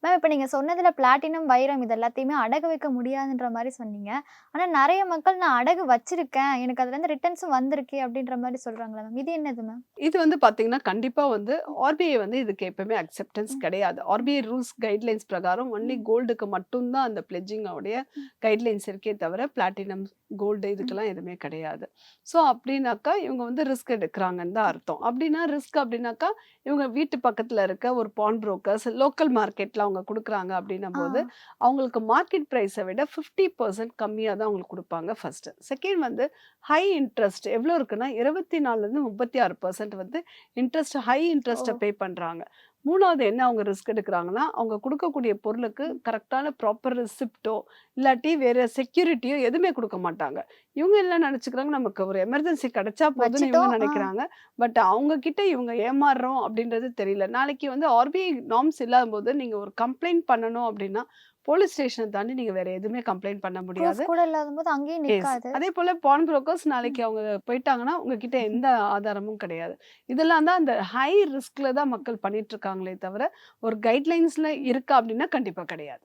Ma'am இப்ப நீங்க சொன்னதுல பிளாட்டினம், வைரம் இது எல்லாத்தையுமே அடகு வைக்க முடியாதுன்ற மாரி சொன்னீங்க. ஆனா நெறைய மக்கள் நான் அடகு வச்சிருக்கேன். எனக்கு அதுலருந்து ரிட்டர்ன்ஸும் வந்திருக்கு அப்டின்ற மாரி சொல்றாங்கல்ல மேம். இது என்னது மேம்? இது வந்து பார்த்தீங்கன்னா, கண்டிப்பா வந்து ஆர்பிஐ வந்து இதுக்கு எப்பவுமே அக்செப்டன்ஸ் ம். கிடையாது. ம். ஆர்பிஐ ரூல்ஸ் கைட்லைன்ஸ் பிரகாரம் ஒன்லி ம். கோல்டுக்கு மட்டும் தான் அந்த பிளெட்ஜிங் உடைய ம். கைட்லைன்ஸ் இருக்கே தவிர, பிளாட்டினம், கோல்டு ம். இதுக்கெல்லாம் எதுவுமே கிடையாது. ஸோ அப்டின்னாக்கா, இவங்க வந்து ரிஸ்க் எடுக்குறாங்கன்னு தான் அர்த்தம். அப்டின்னா ரிஸ்க் அப்டின்னாக்கா, இவங்க வீட்டு பக்கத்துல இருக்க ஒரு பான் புரோக்கர்ஸ், லோக்கல் மார்க்கெட்ல அவங்க குடுக்குறாங்க ஆ. அப்டின்னும்போது, அவங்களுக்கு மார்க்கெட் பிரைஸ விட 50% கம்மியா தான் அவங்களுக்கு குடுப்பாங்க ஃபர்ஸ்ட்டு. செகண்ட் வந்து ஹை இன்ட்ரெஸ்ட் எவ்ளோ இருக்குன்னா 24லருந்து 36% வந்து ஹை ஓ! இன்ட்ரெஸ்ட்ட பே பண்றாங்க. 3வது என்ன அவங்க ரிஸ்க் எடுக்குறாங்கன்னா, அவங்க குடுக்கக்கூடிய பொருளுக்கு ம். கரெக்ட்டான ப்ராப்பர் ரெசிப்ட்டோ, இல்லாட்டி வேற செக்யூரிட்டியோ எதுவுமே குடுக்க மாட்டாங்க. இவங்க என்ன நெனச்சுக்கிறாங்க, நமக்கு ஒரு எமர்ஜென்சி கிடைச்சா போதுன்னு இவங்க வச்சுட்டோம். நெனைக்கிறாங்க. பட் அவங்க கிட்ட இவங்க ஏமாறுறோம் அப்படின்றது தெரியல. நாளைக்கு வந்து ஆர்பிஐ நார்ம்ஸ் இல்லாதம்போது நீங்க ஒரு கம்ப்ளைண்ட் பண்ணணும் அப்படின்னா, போலீஸ் ஸ்டேஷன தாண்டி நீங்க வேற எதுவுமே கம்ப்ளைண்ட் பண்ண ப்ரூஃப் முடியாது. கூட இல்லாதம்போது அங்கேயும் எஸ். நிக்காது. அதேபோல பான் புரோக்கர்ஸ் ம். நாளைக்கு அவங்க போயிட்டாங்கன்னா, உங்ககிட்ட எந்த ஆதாரமும் கிடையாது. இதெல்லாம் தான் அந்த ஹை ரிஸ்க்ல தான் மக்கள் பண்ணிட்டு இருக்காங்களே தவிர, ஒரு கைட்லைன்ஸ்ல ம். இருக்கா அப்டின்னா கண்டிப்பா கிடையாது.